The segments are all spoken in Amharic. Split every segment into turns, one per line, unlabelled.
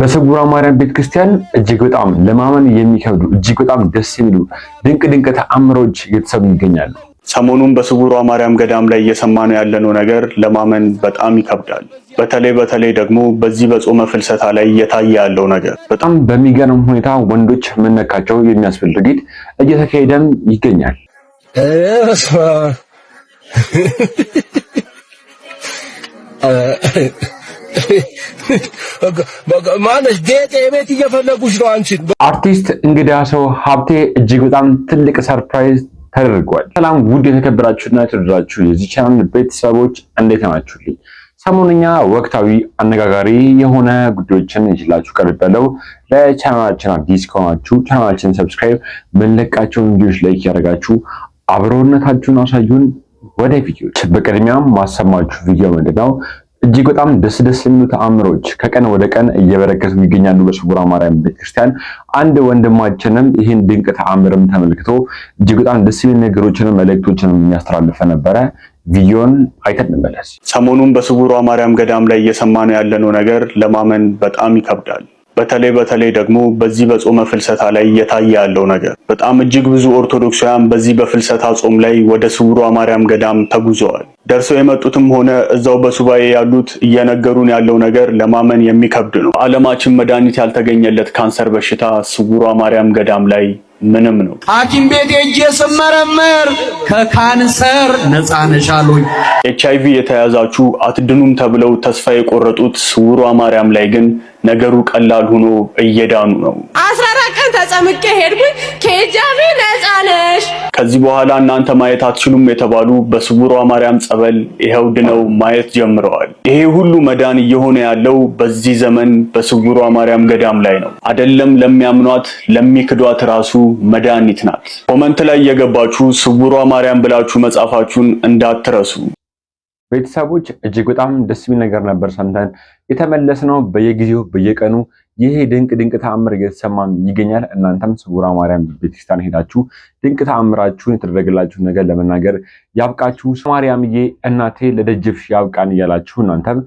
በስውሯ ማርያም ቤተክርስቲያን እጅግ በጣም ለማመን የሚከብዱ እጅግ በጣም ደስ የሚሉ ድንቅ ተአምሮች እየተሰሙ ይገኛሉ።
ሰሞኑን በስውሯ ማርያም ገዳም ላይ እየሰማነው ያለነው ነገር ለማመን በጣም ይከብዳል። በተለይ ደግሞ በዚህ በጾመ ፍልሰታ ላይ እየታየ ያለው ነገር
በጣም በሚገርም ሁኔታ ወንዶች መነካቸው የሚያስብል ድርጊት እየተካሄደም ይገኛል።
ማነሽ ጌጤ ቤት እየፈለጉሽ ነው አንቺን።
አርቲስት እንግዳ ሰው ሀብቴ እጅግ በጣም ትልቅ ሰርፕራይዝ ተደርጓል። ሰላም ውድ የተከበራችሁና የተወደዳችሁ የዚህ ቻናል ቤተሰቦች እንዴት ናችሁልኝ? ሰሞኑኛ ወቅታዊ አነጋጋሪ የሆነ ጉዳዮችን ይዤላችሁ ቀርቤያለሁ። ለቻናላችን አዲስ ከሆናችሁ ቻናላችንን ሰብስክራይብ፣ መለቃቸውን ቪዲዮዎች ላይክ ያደርጋችሁ አብሮነታችሁን አሳዩን። ወደ ቪዲዮዎች በቅድሚያም ማሰማችሁ ቪዲዮ ምንድነው? እጅግ በጣም ደስ የሚሉ ተአምሮች ከቀን ወደ ቀን እየበረከቱ ይገኛሉ በስውሯ ማርያም ቤተክርስቲያን። አንድ ወንድማችንም ይህን ድንቅ ተአምርም ተመልክቶ እጅግ በጣም ደስ የሚሉ ነገሮችንም መልእክቶችንም የሚያስተላልፈ ነበረ። ቪዲዮን አይተን እንመለስ።
ሰሞኑን በስውሯ ማርያም ገዳም ላይ እየሰማነው ያለነው ነገር ለማመን በጣም ይከብዳል። በተለይ ደግሞ በዚህ በጾመ ፍልሰታ ላይ እየታየ ያለው ነገር በጣም እጅግ ብዙ ኦርቶዶክሳውያን በዚህ በፍልሰታ ጾም ላይ ወደ ስውሯ ማርያም ገዳም ተጉዘዋል። ደርሰው የመጡትም ሆነ እዛው በሱባኤ ያሉት እየነገሩን ያለው ነገር ለማመን የሚከብድ ነው። ዓለማችን መድኃኒት ያልተገኘለት ካንሰር በሽታ ስውሯ ማርያም ገዳም ላይ ምንም ነው።
ሐኪም ቤት ሄጄ ስመረመር ከካንሰር ነፃ ነሽ አሉኝ።
HIV የተያዛችሁ አትድኑም ተብለው ተስፋ የቆረጡት ስውሯ ማርያም ላይ ግን ነገሩ ቀላል ሆኖ እየዳኑ ነው።
14 ቀን ተጸምቄ ሄድኩኝ። ከኤችአይቪ ነፃ ነሽ።
ከዚህ በኋላ እናንተ ማየት አትችሉም የተባሉ በስውሯ ማርያም ጸበል ይሄው ድነው ማየት ጀምረዋል። ይሄ ሁሉ መዳን እየሆነ ያለው በዚህ ዘመን በስውሯ ማርያም ገዳም ላይ ነው። አይደለም ለሚያምኗት ለሚክዷት ራሱ መድኃኒት ናት። ኮመንት ላይ የገባችሁ ስውሯ ማርያም ብላችሁ መጻፋችሁን እንዳትረሱ።
ቤተሰቦች እጅግ በጣም ደስ የሚል ነገር ነበር ሰምተን የተመለስነው። በየጊዜው በየቀኑ ይሄ ድንቅ ተአምር እየተሰማም ይገኛል። እናንተም ስውሯ ማርያም ቤተክርስቲያን ሄዳችሁ ድንቅ ተአምራችሁን የተደረገላችሁን ነገር ለመናገር ያብቃችሁ። ማርያምዬ እናቴ ለደጅፍሽ ያብቃን እያላችሁ እናንተም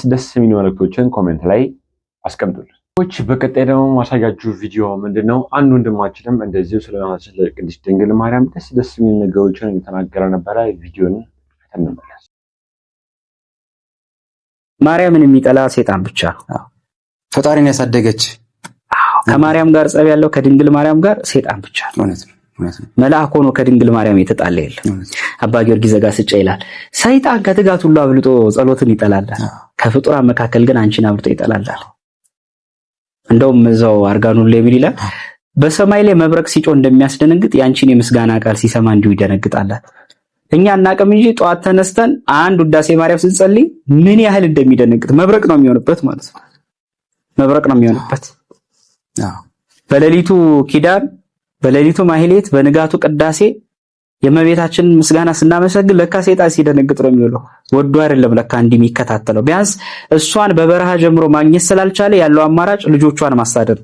ደስ የሚሉ መልእክቶችን ኮሜንት ላይ አስቀምጡልን። በቀጣይ ደግሞ ማሳያችሁ ቪዲዮ ምንድነው? አንድ ወንድማችንም እንደዚሁ ስለ እናታችን ለቅድስት ድንግል ማርያም ደስ የሚሉ ነገሮችን እየተናገረ ነበረ። ቪዲዮን እንመለስ።
ማርያምን የሚጠላ ሰይጣን ብቻ ነው።
ፈጣሪን ያሳደገች
ከማርያም ጋር ጸብ ያለው ከድንግል ማርያም ጋር ሰይጣን ብቻ ነው።
እውነት ነው።
መልአክ ሆኖ ከድንግል ማርያም የተጣለ የለም። አባ ጊዮርጊስ ዘጋስጫ ይላል፣ ሰይጣን ከትጋት ሁሉ አብልጦ ጸሎትን ይጠላል፣ ከፍጡራን መካከል ግን አንቺን አብልጦ ይጠላል። እንደውም እዛው አርጋኑን ላይ ምን ይላል? በሰማይ ላይ መብረቅ ሲጮህ እንደሚያስደነግጥ ያንቺን የምስጋና ቃል ሲሰማ እንዲሁ ይደነግጣል። እኛ እናቀም እንጂ ጧት ተነስተን አንድ ውዳሴ ማርያም ስንጸልይ ምን ያህል እንደሚደነግጥ መብረቅ ነው የሚሆንበት ማለት ነው። መብረቅ ነው የሚሆንበት። በሌሊቱ ኪዳን፣ በሌሊቱ ማህሌት፣ በንጋቱ ቅዳሴ የእመቤታችንን ምስጋና ስናመሰግን ለካ ሰይጣን ሲደነግጥ ነው የሚውለው። ወዶ አይደለም ለካ እንዲህ የሚከታተለው። ቢያንስ እሷን በበረሃ ጀምሮ ማግኘት ስላልቻለ ያለው አማራጭ ልጆቿን ማሳደድ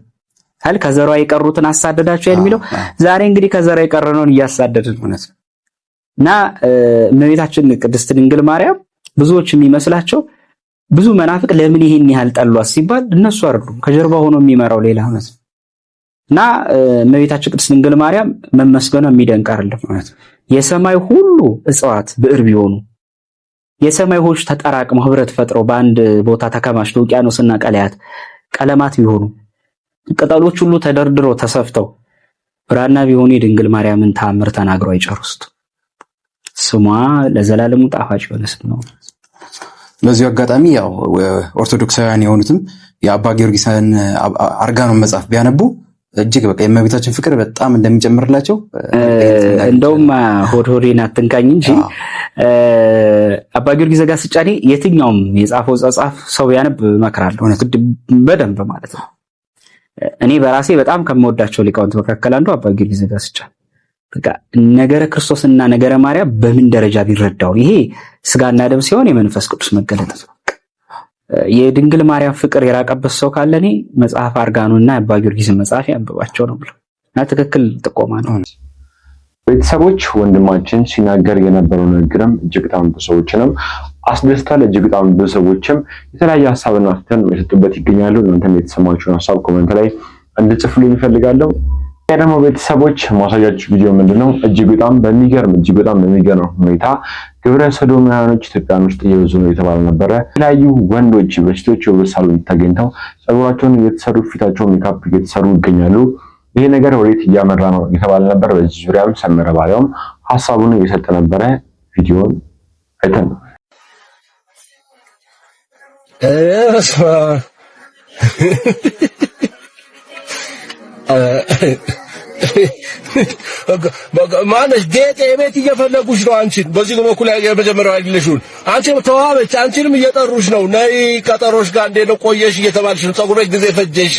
አይደል? ከዘሯ የቀሩትን አሳደዳቸው የሚለው ዛሬ እንግዲህ ከዘሯ የቀረነውን እያሳደድን ማለት ነው። እና እመቤታችን ቅድስት ድንግል ማርያም ብዙዎች የሚመስላቸው ብዙ መናፍቅ ለምን ይሄን ያህል ጠሏት ሲባል እነሱ አይደሉም፣ ከጀርባ ሆኖ የሚመራው ሌላ ነው። እና እመቤታችን ቅድስት ድንግል ማርያም መመስገኗ የሚደንቅ አይደለም ማለት ነው። የሰማይ ሁሉ እጽዋት ብዕር ቢሆኑ የሰማይ ሆሽ ተጠራቅመው ህብረት ፈጥረው በአንድ ቦታ ተከማችተው ውቅያኖስና ቀለያት ቀለማት ቢሆኑ ቅጠሎች ሁሉ ተደርድረው ተሰፍተው ብራና ቢሆኑ የድንግል ማርያምን ተአምር ተናግረው አይጨርሱት። ስሟ ለዘላለሙ ጣፋጭ የሆነ ስም ነው።
በዚሁ አጋጣሚ ያው ኦርቶዶክሳውያን የሆኑትም የአባ ጊዮርጊስን አርጋኖን መጽሐፍ ቢያነቡ እጅግ በቃ የእመቤታችን ፍቅር በጣም እንደሚጨምርላቸው
እንደውም ሆድሆዴን አትንካኝ እንጂ አባ ጊዮርጊስ ዘጋስጫ የትኛውም የጻፈው ጻፍ ሰው ያነብ እመክራለሁ በደንብ ማለት ነው። እኔ በራሴ በጣም ከምወዳቸው ሊቃውንት መካከል አንዱ አባ ጊዮርጊስ ዘጋስጫ በቃ ነገረ ክርስቶስና ነገረ ማርያም በምን ደረጃ ቢረዳው ይሄ ስጋና ደም ሲሆን የመንፈስ ቅዱስ መገለጥ ነው። የድንግል ማርያም ፍቅር የራቀበት ሰው ካለ እኔ መጽሐፍ አርጋኖና አባ ጊዮርጊስን መጽሐፍ ያንብባቸው ነው ብለው እና ትክክል ጥቆማ ነው።
ቤተሰቦች ወንድማችን ሲናገር የነበረው ንግግርም እጅግ በጣም ብዙ ሰዎችንም አስደስቷል። እጅግ በጣም ብዙ ሰዎችም የተለያየ ሐሳብና አስተያየት የሰጡበት ይገኛሉ። እናንተም የተሰማችሁን ሐሳብ ኮሜንት ላይ እንድጽፉልኝ እፈልጋለሁ። ደግሞ ቤተሰቦች ማሳያችሁ ቪዲዮ ምንድነው እጅግ በጣም በሚገርም ሁኔታ ግብረ ሰዶማውያኖች ኢትዮጵያን ውስጥ እየበዙ ነው የተባለ ነበረ። የተለያዩ ወንዶች በሴቶች የውበት ሳሎን ተገኝተው ጸጉራቸውን እየተሰሩ ፊታቸውን ሜካፕ እየተሰሩ ይገኛሉ። ይሄ ነገር ወዴት እያመራ ነው የተባለ ነበር። በዚህ ዙሪያም ሰመረ ባሪያውም ሐሳቡን እየሰጠ ነበረ። ቪዲዮን አይተን
ማነሽ ጌጤ ቤት እየፈለጉሽ ነው አንቺን በዚህ በኩል የመጀመሪያው አይደለሽም አንቺም ተዋበች አንቺንም እየጠሩሽ ነው ነይ ቀጠሮሽ ጋር እንደ ነው ቆየሽ እየተባልሽ ነው ጸጉርሽ ጊዜ ፈጀሽ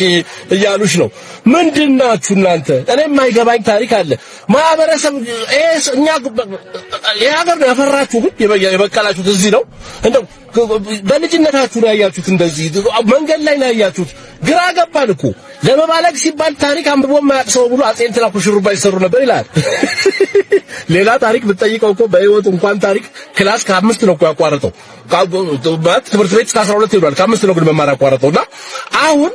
እያሉሽ ነው ምንድናችሁ እናንተ እኔ የማይገባኝ ታሪክ አለ ማህበረሰብ እኛ የሀገር ነው ያፈራችሁ ግን የበቀላችሁት እዚህ ነው እንደው በልጅነታችሁ ነው ያያችሁት እንደዚህ መንገድ ላይ ነው ያያችሁት ግራ ገባን እኮ ለመባለግ ሲባል ታሪክ አንብቦ ማያቅሰው ብሎ አጼ እንትና ኩሽሩባ ይሰሩ ነበር ይላል ሌላ ታሪክ ብትጠይቀው እኮ በህይወት እንኳን ታሪክ ክላስ ከ5 ነው እኮ ያቋረጠው ትምህርት ቤት እስከ 12 ይሏል ከ5 ነው ግን መማር ያቋረጠውና አሁን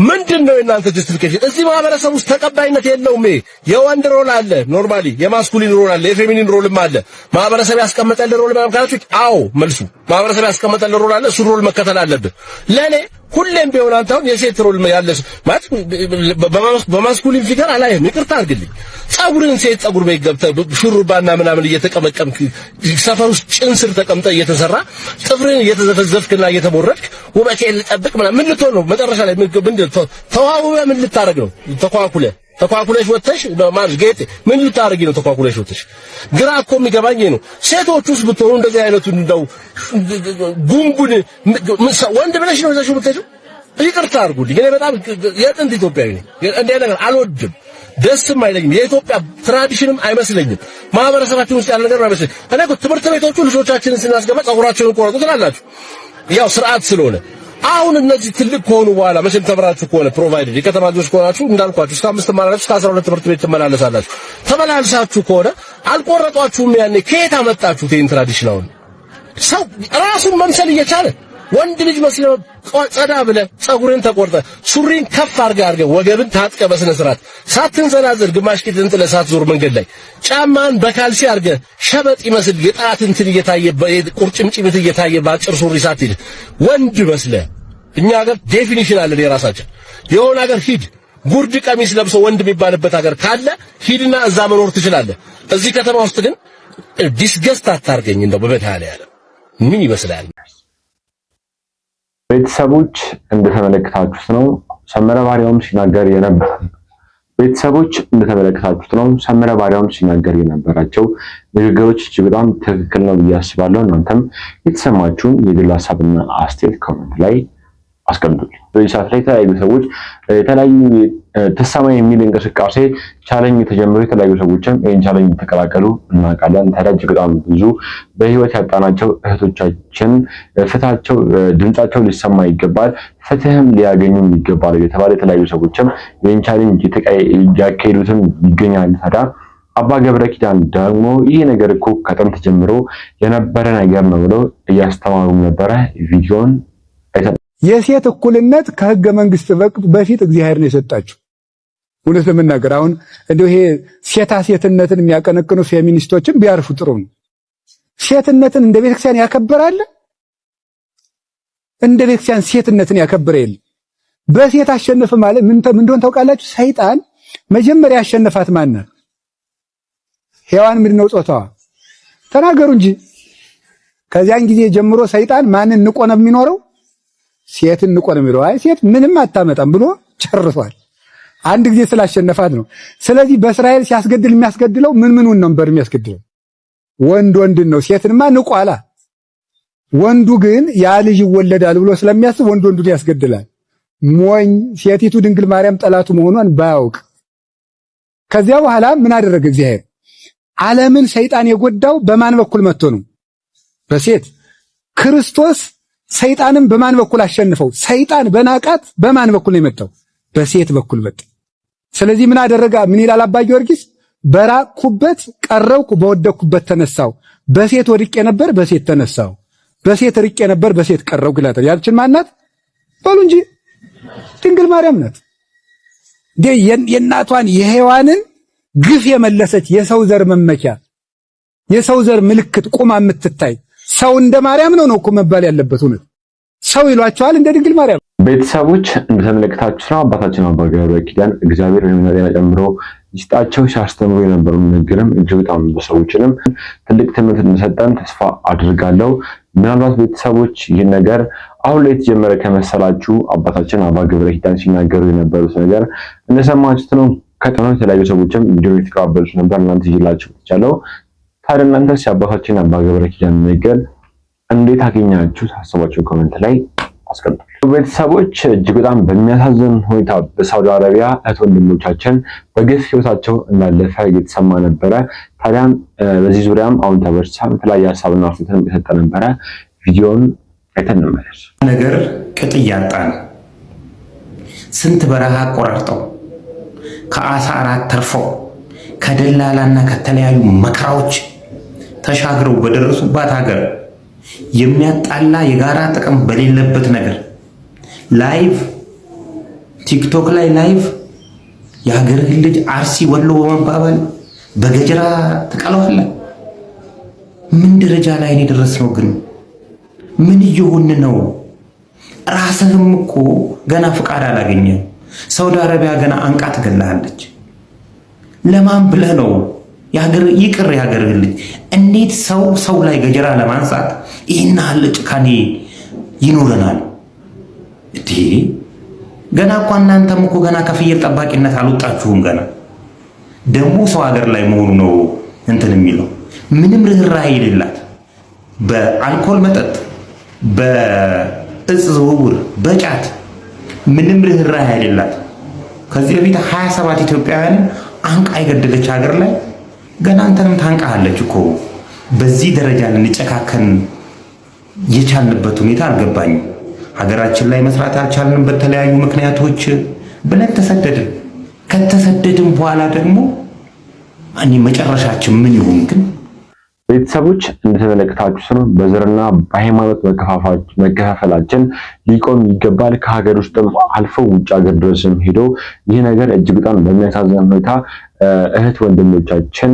ምንድነው የናንተ ጀስቲፊኬሽን እዚህ ማህበረሰብ ውስጥ ተቀባይነት የለውም የወንድ ሮል አለ ኖርማሊ የማስኩሊን ሮል አለ የፌሚኒን ሮልም አለ ማህበረሰብ ያስቀመጠል ሮል ማለት አዎ መልሱ ማህበረሰብ ያስቀመጠል ሮል አለ እሱ ሮል መከተል አለብህ ለኔ ሁሌም ቢሆን አንተ አሁን የሴት ሮል ያለሽ ማለት በማስኩሊን ፊገር አላየም ይቅርታ አድርግልኝ ጸጉርን ሴት ጸጉር ቤት ገብተህ ሹሩባና ምናምን እየተቀመቀምክ ሰፈር ውስጥ ጭንስር ተቀምጠ እየተሰራ ጥፍርን እየተዘፈዘፍክና እየተቦረድክ ውበቴን ልጠብቅ ምናምን ምን ልትሆን ነው መጨረሻ ላይ ምን ተዋውበ ምን ልታረግ ነው ተኳኩለሽ ወጥተሽ ማለት ጌጥ ምን ልታረጊ ነው ተኳኩለሽ ወጥተሽ ግራ እኮ የሚገባኝ ነው ሴቶቹስ ብትሆኑ እንደዚህ አይነቱን እንደው ጉንጉን ወንድ ብለሽ ነው ዘሽው ብትሄጂው ይቅርታ አድርጉልኝ እኔ በጣም የጥንት ኢትዮጵያዊ ነኝ እንደ ነገር አልወድም ደስም አይለኝም የኢትዮጵያ ትራዲሽንም አይመስለኝም ማህበረሰባችን ውስጥ ያለ ነገር አይመስለኝም እኔ እኮ ትምህርት ቤቶቹ ልጆቻችንን ስናስገባ ጸጉራቸውን ቆረጡ ትላላችሁ ያው ስርዓት ስለሆነ አሁን እነዚህ ትልቅ ከሆኑ በኋላ መቼም ተምራችሁ ከሆነ ፕሮቫይደድ የከተማ ልጆች ከሆናችሁ እንዳልኳችሁ እስከ 5 ተማራችሁ እስከ 12 ትምህርት ቤት ትመላለሳላችሁ ተመላልሳችሁ ከሆነ አልቆረጧችሁም ያኔ ከየት አመጣችሁት ይሄን ትራዲሽን አሁን ሰው ራሱን መምሰል እየቻለ ወንድ ልጅ መስለው ጸዳ ብለ ጸጉርን ተቆርጠ ሱሪን ከፍ አርገ ወገብን ታጥቀ በስነ ስርዓት ሳትንዘላዘል ግማሽ ቂጥን ጥለ ሳትዞር መንገድ ላይ ጫማን በካልሲ አርገ ሸበጥ ይመስል የጣት እንትን እየታየ ቁርጭምጭሚት እየታየ ባጭር ሱሪ ሳትል ወንድ መስለ እኛ ሀገር ዴፊኒሽን አለ የራሳችን የሆነ ሀገር ሂድ ጉርድ ቀሚስ ለብሶ ወንድ የሚባልበት ሀገር ካለ ሂድና እዛ መኖር ትችላለህ እዚህ ከተማ ውስጥ ግን ዲስገስት አታርገኝ እንደው በበታለ ያለ ምን ይመስላል
ቤተሰቦች እንደተመለከታችሁት ነው ሰመረ ባሪያውም ሲናገር የነበራቸው ንግግሮች እጅግ በጣም ትክክል ነው ብዬ አስባለሁ እናንተም የተሰማችሁን የግል ሐሳብና አስተያየት ኮሜንት ላይ አስቀምጡልኝ በዚህ ሰዓት ላይ የተለያዩ ሰዎች የተለያዩ ተሰማ የሚል እንቅስቃሴ ቻሌንጅ ተጀምሮ የተለያዩ ሰዎችም ይሄን ቻሌንጅ ተቀላቀሉ እናውቃለን ታዲያ በጣም ብዙ በህይወት ያጣናቸው እህቶቻችን ፍታቸው ድምጻቸው ሊሰማ ይገባል ፍትህም ሊያገኙም ይገባል የተባለ የተለያዩ ሰዎችም ይሄን ቻሌንጅ ያካሄዱትም ይገኛሉ ታዲያ አባ ገብረ ኪዳን ደግሞ ይሄ ነገር እኮ ከጥንት ጀምሮ የነበረ ነገር ነው ብለው እያስተማሩ ነበረ ቪዲዮን
የሴት እኩልነት ከህገ መንግስት በፊት እግዚአብሔር ነው የሰጣቸው እውነት ለመናገር አሁን እንደው ይሄ ሴትነትን የሚያቀነቅኑ ፌሚኒስቶችን ቢያርፉ ጥሩ ነው ሴትነትን እንደ ቤተክርስቲያን ያከበራል እንደ ቤተክርስቲያን ሴትነትን ያከበረ የለ በሴት አሸነፈ ማለት ምን እንደሆነ ታውቃላችሁ ሰይጣን መጀመሪያ ያሸነፋት ማን ነው ሔዋን ምንድነው ጾታዋ ተናገሩ እንጂ ከዚያን ጊዜ ጀምሮ ሰይጣን ማንን ንቆ ነው የሚኖረው ሴትን ንቆ ነው የሚለው አይ ሴት ምንም አታመጣም ብሎ ጨርሷል አንድ ጊዜ ስላሸነፋት ነው ስለዚህ በእስራኤል ሲያስገድል የሚያስገድለው ምኑን ነበር የሚያስገድለው ወንድ ነው ሴትንማ ንቋላ ወንዱ ግን ያ ልጅ ይወለዳል ብሎ ስለሚያስብ ወንዱን ያስገድላል ሞኝ ሴቲቱ ድንግል ማርያም ጠላቱ መሆኗን ባያውቅ ከዚያ በኋላ ምን አደረገ እግዚአብሔር ዓለምን ሰይጣን የጎዳው በማን በኩል መጥቶ ነው በሴት ክርስቶስ ሰይጣንም በማን በኩል አሸንፈው ሰይጣን በናቃት በማን በኩል ነው የመጣው በሴት በኩል መጣ ስለዚህ ምን አደረጋ ምን ይላል አባ ጊዮርጊስ በራቅኩበት ቀረብኩ በወደቅኩበት ተነሳው በሴት ወድቄ ነበር በሴት ተነሳው በሴት ርቄ ነበር በሴት ቀረብኩ ይላታል። ያችን ማናት በሉ እንጂ ድንግል ማርያም ናት። የእናቷን የሔዋንን ግፍ የመለሰች የሰው ዘር መመኪያ የሰው ዘር ምልክት ቁማ የምትታይ ሰው እንደ ማርያም ነው እኮ መባል ያለበት። እውነት ሰው ይሏቸዋል እንደ ድንግል ማርያም።
ቤተሰቦች እንደተመለከታችሁ ነው አባታችን አባ ገብረ ኪዳን እግዚአብሔር በመናጤና ጨምሮ ይስጣቸው ሲያስተምሩ የነበሩ ንግግርም እጅግ በጣም በሰዎችንም ትልቅ ትምህርት እንደሰጠን ተስፋ አድርጋለሁ። ምናልባት ቤተሰቦች ይህ ነገር አሁን ላይ የተጀመረ ከመሰላችሁ አባታችን አባ ገብረ ኪዳን ሲናገሩ የነበሩት ነገር እንደሰማችሁት ነው። ከተማው የተለያዩ ሰዎችም ቪዲዮ የተቀባበሉት ነበር። እናንተ ይላችሁ ተቻለው። ታዲያ እናንተስ የአባታችን አባ ገብረ ኪዳን ነገር እንዴት አገኛችሁ? ሀሳባችሁን ኮሜንት ላይ አስቀምጡ። ቤተሰቦች እጅግ በጣም በሚያሳዝን ሁኔታ በሳውዲ አረቢያ እህት ወንድሞቻችን በግፍ ህይወታቸው እንዳለፈ እየተሰማ ነበረ። ታዲያም በዚህ ዙሪያም አሁን ተበርሳ የተለያየ ሀሳብና አስተያየት እየሰጠ ነበረ። ቪዲዮውን አይተን እንመለስ።
ነገር ቅጥ እያጣን ስንት በረሃ ቆራርጠው ከአሳ አራት ተርፈው ከደላላና ከተለያዩ መከራዎች ተሻግረው በደረሱባት ሀገር የሚያጣላ የጋራ ጥቅም በሌለበት ነገር ላይቭ ቲክቶክ ላይ ላይቭ የሀገርህ ልጅ አርሲ ወሎ በመባባል በገጀራ ተቀለዋለ። ምን ደረጃ ላይ ነው የደረስነው? ግን ምን እየሆን ነው? ራስህም እኮ ገና ፍቃድ አላገኘም። ሳውዲ አረቢያ ገና አንቃ ትገላለች። ለማን ብለህ ነው? ይቅር የሀገርህ ልጅ እንዴት ሰው ላይ ገጀራ ለማንሳት ይህን ያህል ጭካኔ ይኖረናል? እዴ ገና እኮ እናንተም እኮ ገና ከፍየል ጠባቂነት አልወጣችሁም። ገና ደግሞ ሰው ሀገር ላይ መሆኑ ነው እንትን የሚለው ምንም ርህራሄ የሌላት በአልኮል መጠጥ፣ በእጽ ዝውውር፣ በጫት ምንም ርህራሄ የሌላት ከዚህ በፊት 27 ኢትዮጵያውያን አንቃ የገደለች ሀገር ላይ ገና አንተንም ታንቃለች እኮ። በዚህ ደረጃ ልንጨካከን የቻልንበት ሁኔታ አልገባኝም። ሀገራችን ላይ መስራት አልቻልንም በተለያዩ ምክንያቶች ብለን ተሰደድን። ከተሰደድን በኋላ ደግሞ መጨረሻችን ምን ይሁን? ግን
ቤተሰቦች እንደተመለከታችሁ ነው በዘርና በሃይማኖት መከፋፈላችን ሊቆም ይገባል። ከሀገር ውስጥም አልፈው ውጭ ሀገር ድረስም ሄዶ ይህ ነገር እጅግ በጣም በሚያሳዝን ሁኔታ እህት ወንድሞቻችን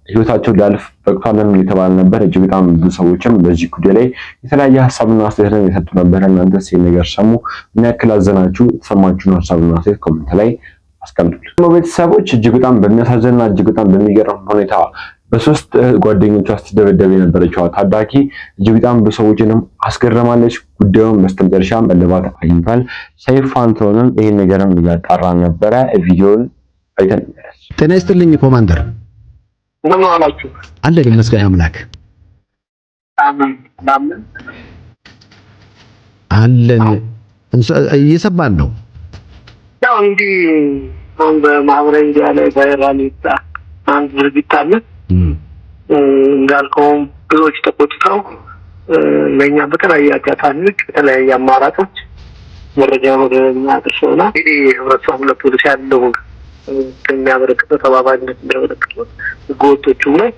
ህይወታቸው ሊያልፍ በቅቷልን የተባለ ነበር። እጅግ በጣም ብዙ ሰዎችም በዚህ ጉዳይ ላይ የተለያየ ሀሳብና አስተያየት የሰጡ ነበር። እናንተስ ይህን ነገር ሰሙ? ምን ያክል አዘናችሁ? የተሰማችሁን ሀሳብና አስተያየት ኮሜንት ላይ አስቀምጡልኝ። ቤተሰቦች እጅግ በጣም በሚያሳዝንና እጅግ በጣም በሚገርም ሁኔታ በሶስት ጓደኞቿ ስትደበደብ የነበረችው ታዳጊ እጅግ በጣም ብዙ ሰዎችንም አስገረማለች። ጉዳዩን በስተመጨረሻም እልባት አግኝቷል። ሰይፉ ፋንታሁንም ይህን ነገርም እያጣራ ነበረ። ቪዲዮውን አይተን እንመለስ።
ጤና ይስጥልኝ ኮማንደር።
እንደምን አላችሁ?
አለን ይመስገን አምላክ። አለን እየሰማን ነው።
ያው እንዲህ አሁን በማህበራዊ ሚዲያ ላይ ቫይራል ይታ አንድ ድርጊት አለ። እንዳልከውም ብዙዎች ተቆጥተው ለእኛ በተለያየ አጋጣሚዎች በተለያየ አማራጮች መረጃ ወደኛ አድርሰውና እንግዲህ ህብረተሰቡ ለፖሊስ ያለውን ከሚያበረክተው ተባባሪነት የሚያበረክተው ህገወጦቹም ላይ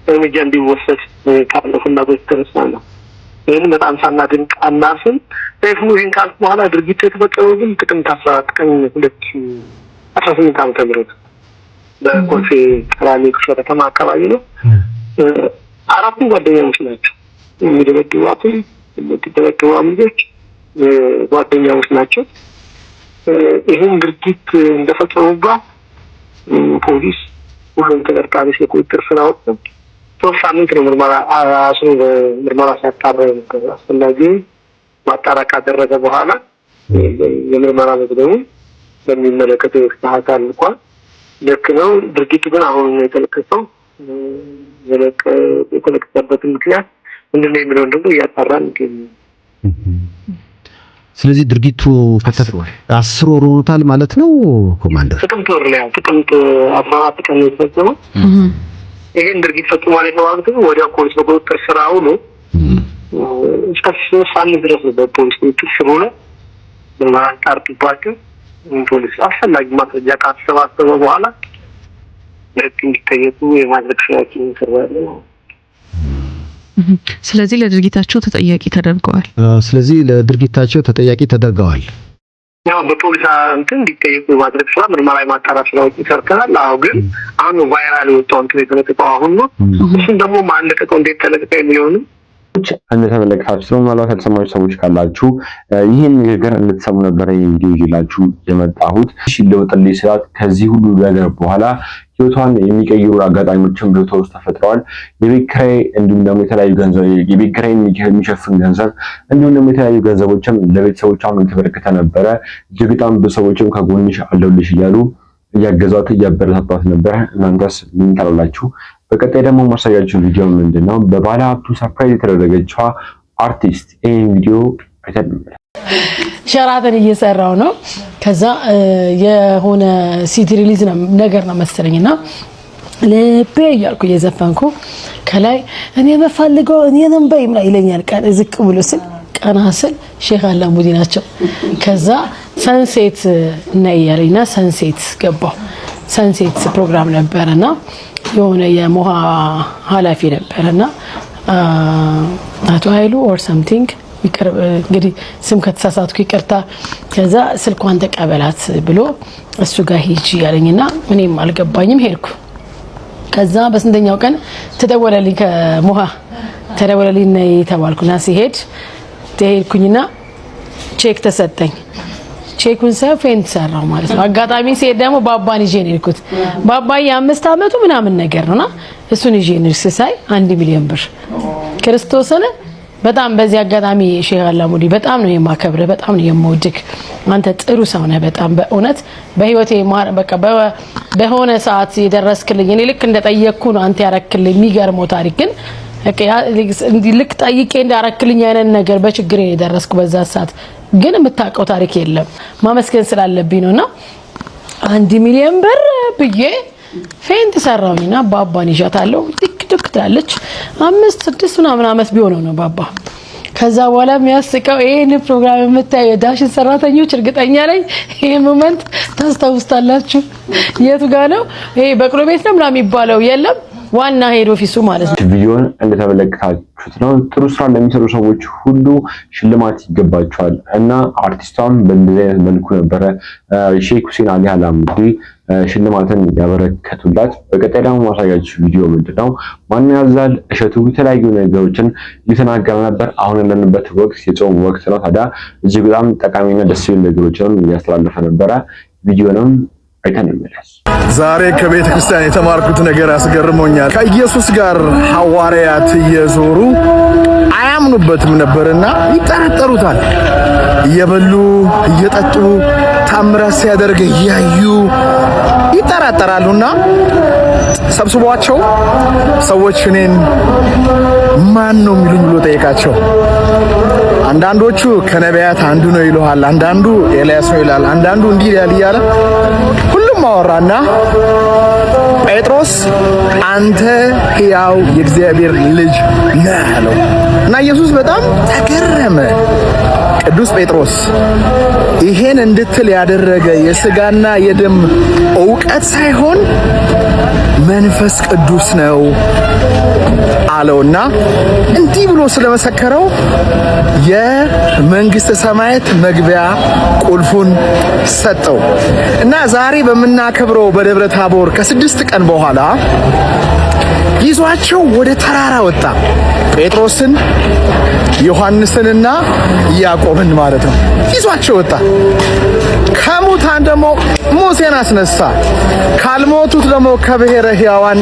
እርምጃ እንዲወሰድ ካለው ፍላጎት የተነሳ ነው። ይህን በጣም ሳናድንቅ አናፍም። ደግሞ ይህን ካልኩ በኋላ ድርጊቱ የተፈጸመው ግን ጥቅምት 14 ቀን 2018 ዓመተ ምህረት በኮልፌ ቀራኒ ክፍለ ከተማ አካባቢ ነው። አራቱም ጓደኛሞች ናቸው የሚደበድቧትም የሚደበድቧም ልጆች ጓደኛሞች ናቸው። ይህን ድርጊት እንደፈጸሙባት ፖሊስ ሁሉም ተጠርጣሪ ቁጥጥር ስር አወጣ። 3 ሳምንት ነው ምርመራ ሲያጣራ አስፈላጊ ማጣራት ካደረገ በኋላ የምርመራ መዝገቡን በሚመለከተው አካል ልኳል። ልክ ነው። ድርጊቱ ግን አሁን የተለቀቀው የተለቀቀበት ምክንያት ምንድነው የሚለውን ደግሞ እያጣራን እንገኛለን።
ስለዚህ ድርጊቱ 10 ወር ሆኖታል ማለት ነው ኮማንደር?
ጥቅምት ወር ላይ ጥቅምት 14 ቀን የተፈጸመው ይሄን ድርጊት ፈጽሟል የተባሉት ወዲያ ፖሊስ በቁጥጥር ስር አውሎ እስከ 3 ሳምንት ድረስ በፖሊስ ቁጥጥር ስር ሆነ። በማጣራት ፖሊስ አስፈላጊ ማስረጃ ካሰባሰበ በኋላ ለህግ እንዲጠየቁ የማድረግ ስራዎችን እንሰራለን።
ስለዚህ ለድርጊታቸው ተጠያቂ ተደርገዋል።
ያው በፖሊስ እንትን እንዲጠየቁ የማድረግ ስራ ምርመራ የማጣራት ስራዎች ይሰርተናል። አዎ ግን አሁን ቫይራል የወጣው እንትን የተለቀቀው አሁን ነው። እሱን ደግሞ ማን ለቀቀው እንዴት ተለቀቀ የሚሆነው
እንደተመለከታችሁ ማለት ከተሰማችሁ ሰዎች ካላችሁ ይህን ነገር እንድትሰሙ ነበር ይሄን ቪዲዮ ይላችሁ የመጣሁት። እሺ ለውጥልኝ ስላት ከዚህ ሁሉ ነገር በኋላ ህይወቷን የሚቀይሩ አጋጣሚዎችም በህይወቷ ውስጥ ተፈጥረዋል። የቤት ኪራይ እንዲሁም ደግሞ የተለያዩ ገንዘብ የቤት ኪራይ የሚሸፍን ገንዘብ እንዲሁም ደግሞ የተለያዩ ገንዘቦችም ለቤተሰቦቿም የተበረከተ ነበረ። እጅግ በጣም ብዙ ሰዎችም ከጎንሽ አለሁልሽ እያሉ እያገዟት እያበረታቷት ነበር። እናንተስ ምን ታላላችሁ? በቀጣይ ደግሞ ማሳያችሁ ቪዲዮ ምንድነው በባለ ሀብቱ ሰርፕራይዝ የተደረገችው አርቲስት ይሄን ቪዲዮ አይተን
ሸራተን እየሰራው ነው። ከዛ የሆነ ሲዲ ሪሊዝ ነገር ነው መሰለኝና ልቤ እያልኩ እየዘፈንኩ ከላይ እኔ መፈልገው እኔ ነምበይ ምን ይለኛል ቃል ዝቅ ብሎ ስል ቀና ስል ሼክ አላሙዲ ናቸው። ከዛ ሰንሴት ነይ ያለኝና ሰንሴት ገባው። ሰንሴት ፕሮግራም ነበርና የሆነ የሞሃ ኃላፊ ነበርና አቶ ኃይሉ ኦር ሰምቲንግ እንግዲህ ስም ከተሳሳትኩ ይቅርታ። ከዛ ስልኳን ተቀበላት ብሎ እሱ ጋር ሂጂ ያለኝና እኔም አልገባኝም ሄድኩ። ከዛ በስንተኛው ቀን ተደወለልኝ ከሞሃ ተደወለልኝ ነይ ተባልኩና ሲሄድ ሄድኩኝና ቼክ ተሰጠኝ። ቼኩን ሰፌንት ሰራው ማለት ነው። አጋጣሚ ሲሄድ ደግሞ ባባን ይዤ ነው የሄድኩት። ባባዬ 5 አመቱ ምናምን ነገር ነውና እሱን ይዤ ነው ሳይ 1 ሚሊዮን ብር ክርስቶስን በጣም በዚህ አጋጣሚ ሼህ አላሙዲ በጣም ነው የማከብረው፣ በጣም ነው የምወድክ። አንተ ጥሩ ሰው ነህ በጣም በእውነት በህይወቴ በቃ በሆነ ሰዓት የደረስክልኝ እኔ ልክ እንደጠየቅኩ ነው አንተ ያረክልኝ። የሚገርመው ታሪክ ግን ልክ ጠይቄ እንዳረክልኝ አይነት ነገር በችግሬ የደረስኩ በዛ ሰዓት ግን የምታውቀው ታሪክ የለም። ማመስገን ስላለብኝ ነውና 1 ሚሊዮን ብር ብዬ ፌንት ሰራውኝና ባባን ይዣታለሁ። ቲክቶክ ታለች 5-6 ምናምን አመት ቢሆነው ነው ባባ። ከዛ በኋላ የሚያስቀው ይሄን ፕሮግራም የምታዩ ዳሽን ሰራተኞች እርግጠኛ ላይ ይሄ ሞመንት ታስታውስታላችሁ። የቱ ጋር ነው ይሄ በቅሎ ቤት ነው ምናምን የሚባለው የለም ዋና ሄድ ኦፊሱ ማለት ነው።
ቪዲዮን እንደተመለከታችሁት ነው ጥሩ ስራ ለሚሰሩ ሰዎች ሁሉ ሽልማት ይገባቸዋል እና አርቲስቷም በእንደዚህ አይነት መልኩ ነበረ ሼክ ሁሴን አሊ አላሙዲ ሽልማትን ያበረከቱላት። በቀጣይ ደግሞ ማሳያችሁ ቪዲዮ ምንድነው ማን ያዛል እሸቱ የተለያዩ ነገሮችን እየተናገረ ነበር። አሁን ያለንበት ወቅት የጾም ወቅት ነው። ታዲያ እጅግ በጣም ጠቃሚና ደስ የሚል ነገሮችን እያስተላለፈ ነበረ። ቪዲዮንም አይተን እንመለስ።
ዛሬ ከቤተ ክርስቲያን የተማርኩት ነገር አስገርሞኛል። ከኢየሱስ ጋር ሐዋርያት እየዞሩ አያምኑበትም ነበርና ይጠራጠሩታል። እየበሉ እየጠጡ ታምራት ሲያደርግ እያዩ ይጠራጠራሉና ሰብስቧቸው ሰዎች እኔን ማን ነው የሚሉኝ ብሎ ጠይቃቸው። አንዳንዶቹ ከነቢያት አንዱ ነው ይሉሃል፣ አንዳንዱ ኤልያስ ነው ይላል፣ አንዳንዱ እንዲህ ይላል እያለ ሁሉም አወራና ጴጥሮስ አንተ ሕያው የእግዚአብሔር ልጅ ነህ አለው እና ኢየሱስ በጣም ተገረመ። ቅዱስ ጴጥሮስ ይሄን እንድትል ያደረገ የሥጋና የደም ዕውቀት ሳይሆን መንፈስ ቅዱስ ነው አለውና እንዲህ ብሎ ስለመሰከረው የመንግስተ ሰማያት መግቢያ ቁልፉን ሰጠው እና ዛሬ በመናከብረው በደብረ ታቦር ከ6 ቀን በኋላ ይዟቸው ወደ ተራራ ወጣ። ጴጥሮስን ዮሐንስንና ያዕቆብን ማለት ነው ይዟቸው ወጣ። ከሙታን ደግሞ ሙሴን አስነሳ። ካልሞቱት ደግሞ ከብሔረ ሕያዋን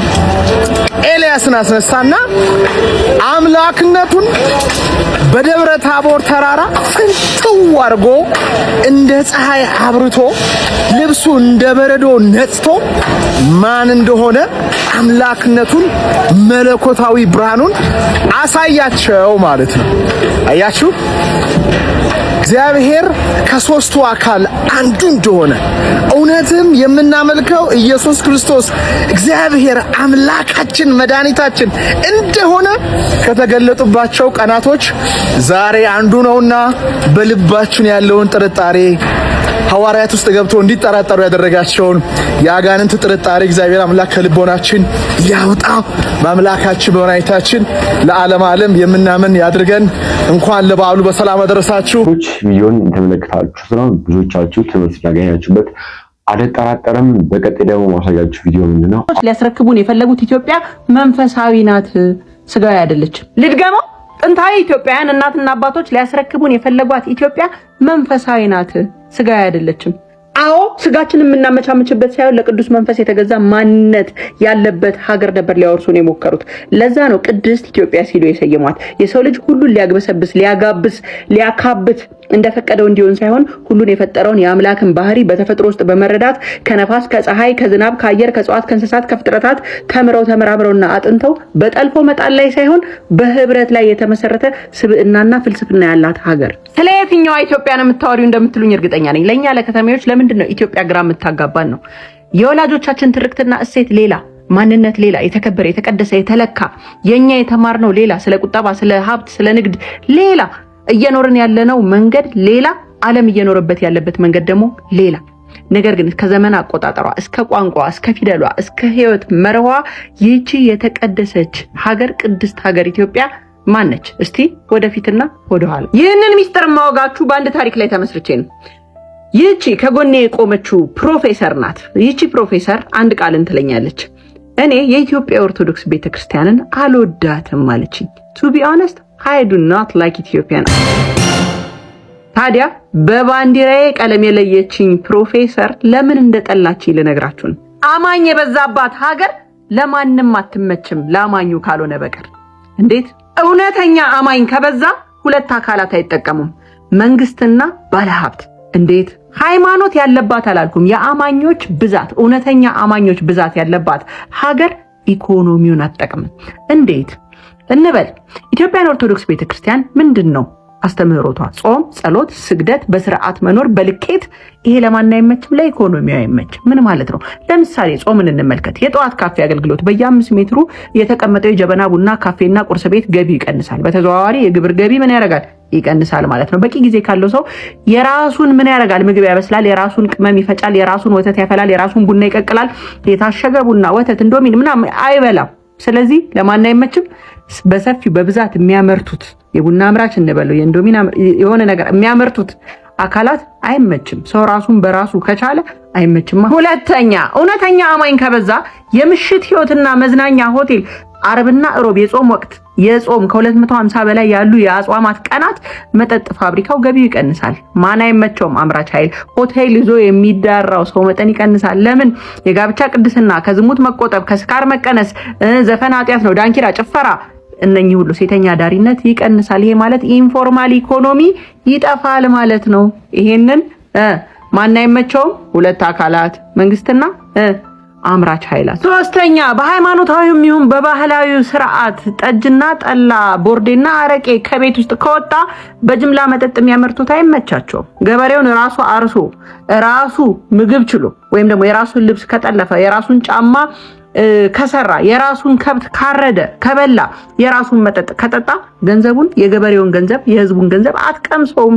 ኤልያስን አስነሳና አምላክነቱን በደብረ ታቦር ተራራ ፍንትው አድርጎ እንደ ፀሐይ አብርቶ ልብሱ እንደ በረዶ ነጽቶ ማን እንደሆነ አምላክነቱን መለኮታዊ ብርሃኑን አሳያቸው ማለት ነው። አያችሁ እግዚአብሔር ከሦስቱ አካል አንዱ እንደሆነ እውነትም የምናመልከው ኢየሱስ ክርስቶስ እግዚአብሔር አምላካችን መድኃኒታችን እንደሆነ ከተገለጡባቸው ቀናቶች ዛሬ አንዱ ነውና በልባችን ያለውን ጥርጣሬ ሐዋርያት ውስጥ ገብቶ እንዲጠራጠሩ ያደረጋቸውን የአጋንንት ጥርጣሬ እግዚአብሔር አምላክ ከልቦናችን ያውጣ። በአምላካችን በመድኃኒታችን ለዓለም ዓለም የምናምን ያድርገን። እንኳን ለበዓሉ በሰላም አደረሳችሁ።
ቪዲዮን ተመለከታችሁ ነው ብዙዎቻችሁ ትምህርት ያገኛችሁበት አልጠራጠርም። በቀጣይ ደግሞ ማሳያችሁ ቪዲዮ ምንድነው
ሊያስረክቡን የፈለጉት ኢትዮጵያ መንፈሳዊ ናት፣ ስጋዊ አይደለችም። ልድገመው። ጥንታዊ ኢትዮጵያውያን እናትና አባቶች ሊያስረክቡን የፈለጓት ኢትዮጵያ መንፈሳዊ ናት፣ ስጋዊ አይደለችም። አዎ ስጋችንን የምናመቻመችበት ሳይሆን ለቅዱስ መንፈስ የተገዛ ማንነት ያለበት ሀገር ነበር ሊያወርሱን የሞከሩት። ለዛ ነው ቅድስት ኢትዮጵያ ሲሉ የሰየሟት። የሰው ልጅ ሁሉን ሊያግበሰብስ፣ ሊያጋብስ፣ ሊያካብት እንደፈቀደው እንዲሆን ሳይሆን ሁሉን የፈጠረውን የአምላክን ባህሪ በተፈጥሮ ውስጥ በመረዳት ከነፋስ፣ ከፀሐይ፣ ከዝናብ፣ ከአየር፣ ከእጽዋት፣ ከእንስሳት፣ ከፍጥረታት ተመራምረውና አጥንተው በጠልፎ መጣል ላይ ሳይሆን በህብረት ላይ የተመሰረተ ስብዕናና ፍልስፍና ያላት ሀገር። ስለ የትኛዋ ኢትዮጵያ ነው የምታወሪው እንደምትሉኝ እርግጠኛ ነኝ። ለእኛ ለከተሜዎች ለምንድን ነው ኢትዮጵያ ግራ የምታጋባን ነው? የወላጆቻችን ትርክትና እሴት ሌላ፣ ማንነት ሌላ፣ የተከበረ የተቀደሰ የተለካ፣ የኛ የተማርነው ሌላ፣ ስለ ቁጠባ፣ ስለ ሀብት፣ ስለ ንግድ ሌላ፣ እየኖርን ያለነው መንገድ ሌላ፣ ዓለም እየኖረበት ያለበት መንገድ ደግሞ ሌላ። ነገር ግን ከዘመን አቆጣጠሯ እስከ ቋንቋ እስከ ፊደሏ እስከ ህይወት መርዋ ይቺ የተቀደሰች ሀገር ቅድስት ሀገር ኢትዮጵያ ማነች? እስቲ ወደፊትና ወደኋላ። ይህንን ሚስጥር ማወጋችሁ በአንድ ታሪክ ላይ ተመስርቼ ነው። ይቺ ከጎኔ የቆመችው ፕሮፌሰር ናት። ይቺ ፕሮፌሰር አንድ ቃልን ትለኛለች። እኔ የኢትዮጵያ ኦርቶዶክስ ቤተክርስቲያንን አልወዳትም ማለችኝ። ቱ ቢ ኦነስት I do not like Ethiopian። ታዲያ በባንዲራዬ ቀለም የለየችኝ ፕሮፌሰር ለምን እንደጠላችኝ ልነግራችሁ ነው። አማኝ የበዛባት ሀገር ለማንም አትመችም ለአማኙ ካልሆነ በቀር። እንዴት? እውነተኛ አማኝ ከበዛ ሁለት አካላት አይጠቀሙም፣ መንግስትና ባለሀብት። እንዴት? ሃይማኖት ያለባት አላልኩም፣ የአማኞች ብዛት፣ እውነተኛ አማኞች ብዛት ያለባት ሀገር ኢኮኖሚውን አትጠቅምም። እንዴት እንበል? ኢትዮጵያን ኦርቶዶክስ ቤተክርስቲያን ምንድነው አስተምህሮቷ? ጾም፣ ጸሎት፣ ስግደት፣ በስርዓት መኖር በልኬት። ይሄ ለማን አይመችም? ለኢኮኖሚው አይመችም። ምን ማለት ነው? ለምሳሌ ጾምን እንመልከት። የጠዋት ካፌ አገልግሎት በየ5 ሜትሩ የተቀመጠው የጀበና ቡና ካፌና ቁርስ ቤት ገቢ ይቀንሳል። በተዘዋዋሪ የግብር ገቢ ምን ያደርጋል? ይቀንሳል ማለት ነው። በቂ ጊዜ ካለው ሰው የራሱን ምን ያደርጋል? ምግብ ያበስላል፣ የራሱን ቅመም ይፈጫል፣ የራሱን ወተት ያፈላል፣ የራሱን ቡና ይቀቅላል። የታሸገ ቡና፣ ወተት፣ እንዶሚን ምናምን አይበላም። ስለዚህ ለማን አይመችም? በሰፊው በብዛት የሚያመርቱት የቡና አምራች እንበለው የእንዶሚና የሆነ ነገር የሚያመርቱት አካላት አይመችም። ሰው ራሱን በራሱ ከቻለ አይመችም። ሁለተኛ እውነተኛ አማኝ ከበዛ የምሽት ህይወትና መዝናኛ ሆቴል አርብና እሮብ የጾም ወቅት የጾም ከ250 በላይ ያሉ የአጽዋማት ቀናት መጠጥ ፋብሪካው ገቢው ይቀንሳል። ማን አይመቸውም? አምራች ኃይል። ሆቴል ይዞ የሚዳራው ሰው መጠን ይቀንሳል። ለምን? የጋብቻ ቅድስና፣ ከዝሙት መቆጠብ፣ ከስካር መቀነስ፣ ዘፈን ኃጢአት ነው፣ ዳንኪራ፣ ጭፈራ፣ እነኚህ ሁሉ ሴተኛ ዳሪነት ይቀንሳል። ይሄ ማለት ኢንፎርማል ኢኮኖሚ ይጠፋል ማለት ነው። ይሄንን ማን አይመቸውም? ሁለት አካላት፣ መንግስትና አምራች ኃይላት። ሶስተኛ በሃይማኖታዊም ይሁን በባህላዊ ስርዓት ጠጅና ጠላ፣ ቦርዴና አረቄ ከቤት ውስጥ ከወጣ በጅምላ መጠጥ የሚያመርቱት አይመቻቸውም። ገበሬውን ራሱ አርሶ ራሱ ምግብ ችሎ ወይም ደግሞ የራሱን ልብስ ከጠለፈ የራሱን ጫማ ከሰራ የራሱን ከብት ካረደ ከበላ የራሱን መጠጥ ከጠጣ ገንዘቡን የገበሬውን ገንዘብ የህዝቡን ገንዘብ አትቀምሰውም።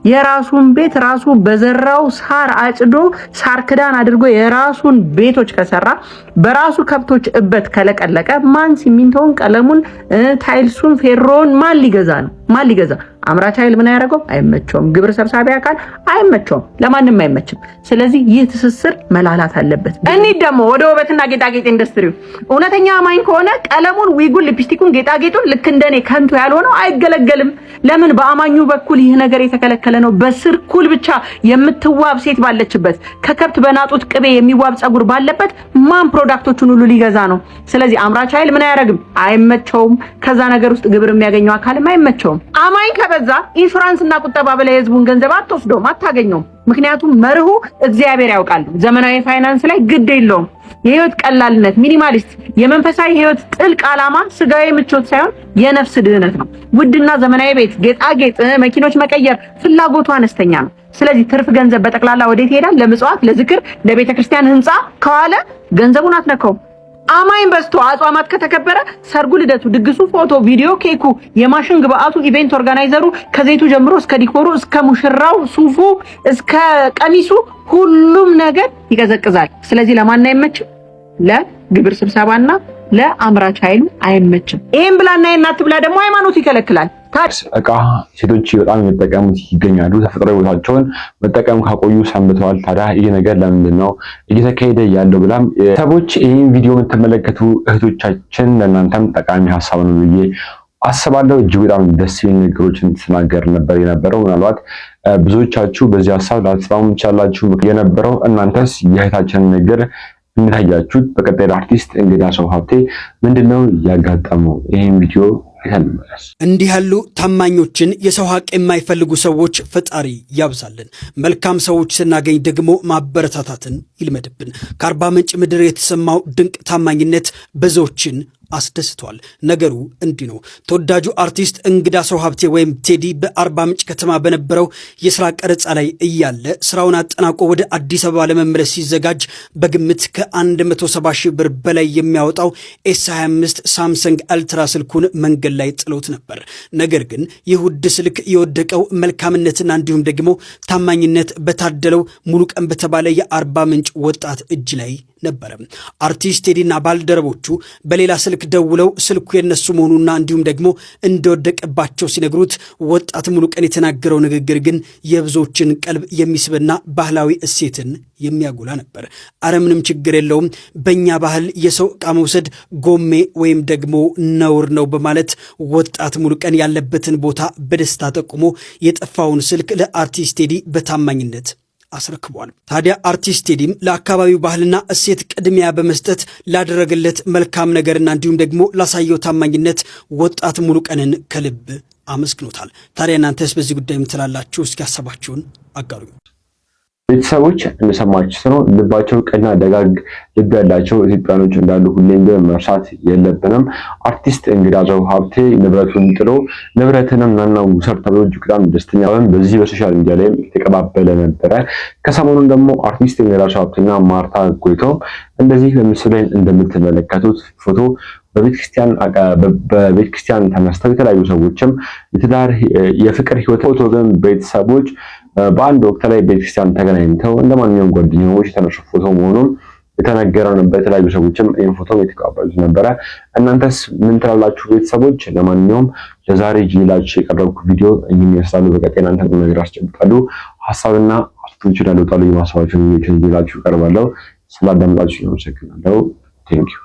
የራሱን ቤት ራሱ በዘራው ሳር አጭዶ ሳር ክዳን አድርጎ የራሱን ቤቶች ከሰራ በራሱ ከብቶች እበት ከለቀለቀ ማን ሲሚንቶውን፣ ቀለሙን፣ ታይልሱን፣ ፌሮን ማን ሊገዛ ነው? ማን ሊገዛ? አምራች ኃይል ምን ያደርገው? አይመቸውም። ግብር ሰብሳቢ አካል አይመቸውም። ለማንም አይመችም። ስለዚህ ይህ ትስስር መላላት አለበት። እኔ ደግሞ ወደ ውበትና ጌጣጌጥ ኢንዱስትሪው እውነተኛ አማኝ ከሆነ ቀለሙን፣ ዊጉን፣ ሊፕስቲኩን፣ ጌጣጌጡን ልክ እንደኔ ከንቱ ያልሆነው አይገለገልም። ለምን? በአማኙ በኩል ይህ ነገር የተከለከለ ነው። በስርኩል ብቻ የምትዋብ ሴት ባለችበት፣ ከከብት በናጡት ቅቤ የሚዋብ ጸጉር ባለበት ማን ፕሮዳክቶቹን ሁሉ ሊገዛ ነው? ስለዚህ አምራች ኃይል ምን አያደርግም? አይመቸውም። ከዛ ነገር ውስጥ ግብር የሚያገኘው አካልም አይመቸውም። አማኝ ከበዛ ኢንሹራንስ እና ቁጠባ በላይ የህዝቡን ገንዘብ አትወስደውም፣ አታገኘውም። ምክንያቱም መርሁ እግዚአብሔር ያውቃል። ዘመናዊ ፋይናንስ ላይ ግድ የለውም። የህይወት ቀላልነት፣ ሚኒማሊስት፣ የመንፈሳዊ ህይወት ጥልቅ ዓላማ ስጋዊ ምቾት ሳይሆን የነፍስ ድህነት ነው። ውድና ዘመናዊ ቤት፣ ጌጣጌጥ፣ መኪኖች መቀየር ፍላጎቱ አነስተኛ ነው። ስለዚህ ትርፍ ገንዘብ በጠቅላላ ወዴት ይሄዳል? ለምጽዋት፣ ለዝክር፣ ለቤተክርስቲያን ህንጻ ከዋለ ገንዘቡን አትነካውም። አማኝ በዝቶ አጽዋማት ከተከበረ ሰርጉ፣ ልደቱ፣ ድግሱ፣ ፎቶ፣ ቪዲዮ፣ ኬኩ፣ የማሽን ግብአቱ፣ ኢቨንት ኦርጋናይዘሩ ከዘይቱ ጀምሮ እስከ ዲኮሩ እስከ ሙሽራው ሱፉ እስከ ቀሚሱ ሁሉም ነገር ይቀዘቅዛል። ስለዚህ ለማን አይመችም? ለግብር ስብሰባና ለአምራች ኃይሉ አይመችም። ይሄን ብላና የናት ብላ ደግሞ ሃይማኖት ይከለክላል።
እቃ ሴቶች በጣም የሚጠቀሙት ይገኛሉ። ተፈጥሯዊ ቦታቸውን መጠቀም ካቆዩ ሰንብተዋል። ታዲያ ይሄ ነገር ለምንድን ነው እየተካሄደ ያለው ብላም ሰዎች ይህን ቪዲዮ የምትመለከቱ እህቶቻችን ለእናንተም ጠቃሚ ሀሳብ ነው ብዬ አስባለሁ። እጅግ በጣም ደስ የሚል ነገሮችን ተናገር ነበር የነበረው። ምናልባት ብዙዎቻችሁ በዚህ ሀሳብ ላትስማሙ ትችላላችሁ የነበረው። እናንተስ የእህታችንን ነገር እንታያችሁት። በቀጣይ አርቲስት እንግዳ ሰው ሀብቴ ምንድነው ያጋጠመው? ይሄን ቪዲዮ ይተልማለስ።
እንዲህ ያሉ ታማኞችን የሰው ሀቅ የማይፈልጉ ሰዎች ፈጣሪ ያብዛልን። መልካም ሰዎች ስናገኝ ደግሞ ማበረታታትን ይልመድብን። ከአርባ ምንጭ ምድር የተሰማው ድንቅ ታማኝነት ብዙዎችን አስደስቷል። ነገሩ እንዲህ ነው። ተወዳጁ አርቲስት እንግዳ ሰው ሀብቴ ወይም ቴዲ በአርባ ምንጭ ከተማ በነበረው የስራ ቀረጻ ላይ እያለ ስራውን አጠናቆ ወደ አዲስ አበባ ለመመለስ ሲዘጋጅ በግምት ከ170 ሺህ ብር በላይ የሚያወጣው ኤስ25 ሳምሰንግ አልትራ ስልኩን መንገድ ላይ ጥሎት ነበር። ነገር ግን ይህ ውድ ስልክ የወደቀው መልካምነትና እንዲሁም ደግሞ ታማኝነት በታደለው ሙሉቀን በተባለ የአርባ ምንጭ ወጣት እጅ ላይ ነበረ። አርቲስት ቴዲና ባልደረቦቹ በሌላ ስልክ ደውለው ስልኩ የነሱ መሆኑና እንዲሁም ደግሞ እንደወደቀባቸው ሲነግሩት ወጣት ሙሉቀን የተናገረው ንግግር ግን የብዙዎችን ቀልብ የሚስብና ባህላዊ እሴትን የሚያጎላ ነበር። አረ ምንም ችግር የለውም፣ በእኛ ባህል የሰው ዕቃ መውሰድ ጎሜ ወይም ደግሞ ነውር ነው በማለት ወጣት ሙሉቀን ያለበትን ቦታ በደስታ ጠቁሞ የጠፋውን ስልክ ለአርቲስት ቴዲ በታማኝነት አስረክቧል። ታዲያ አርቲስት ቴዲም ለአካባቢው ባህልና እሴት ቅድሚያ በመስጠት ላደረገለት መልካም ነገርና እንዲሁም ደግሞ ላሳየው ታማኝነት ወጣት ሙሉቀንን ከልብ አመስግኖታል። ታዲያ እናንተስ በዚህ ጉዳይ ምን ትላላችሁ? እስኪ ሀሳባችሁን አጋሩኝ።
ቤተሰቦች እንደሰማችሁ ነው። ልባቸው ቀና ደጋግ ልብ ያላቸው ኢትዮጵያኖች እንዳሉ ሁሌም መርሳት የለብንም። አርቲስት እንግዳ ሰው ሀብቴ ንብረቱን ጥሎ ንብረትንም ናናው ውሰድ ተብሎ እጅግ በጣም ደስተኛ ሆነን በዚህ በሶሻል ሚዲያ ላይ የተቀባበለ ነበረ። ከሰሞኑን ደግሞ አርቲስት እንግዳ ሰው ሀብቴና ማርታ ጎይቶም እንደዚህ በምስሉ ላይ እንደምትመለከቱት ፎቶ በቤተክርስቲያን ተነስተው የተለያዩ ሰዎችም የትዳር የፍቅር ህይወት ፎቶ ግን ቤተሰቦች በአንድ ወቅት ላይ ቤተክርስቲያን ተገናኝተው እንደማንኛውም ጓደኞች የተነሱ ፎቶ መሆኑን የተነገረው ነበር። የተለያዩ ሰዎችም ይህን ፎቶ የተቀባበሉት ነበረ። እናንተስ ምን ትላላችሁ ቤተሰቦች? ለማንኛውም ለዛሬ ይዤላችሁ የቀረብኩ ቪዲዮ እኚህን ይመስላሉ። በቀጣይ እናንተ ነገር አስጨብጣሉ ሀሳብና አስተያየቶች ያሉታሉ የማሳባቸው ቪዲዮችን ይዤላችሁ እቀርባለሁ። ስላዳመጣችሁ አመሰግናለሁ። ቴንኪው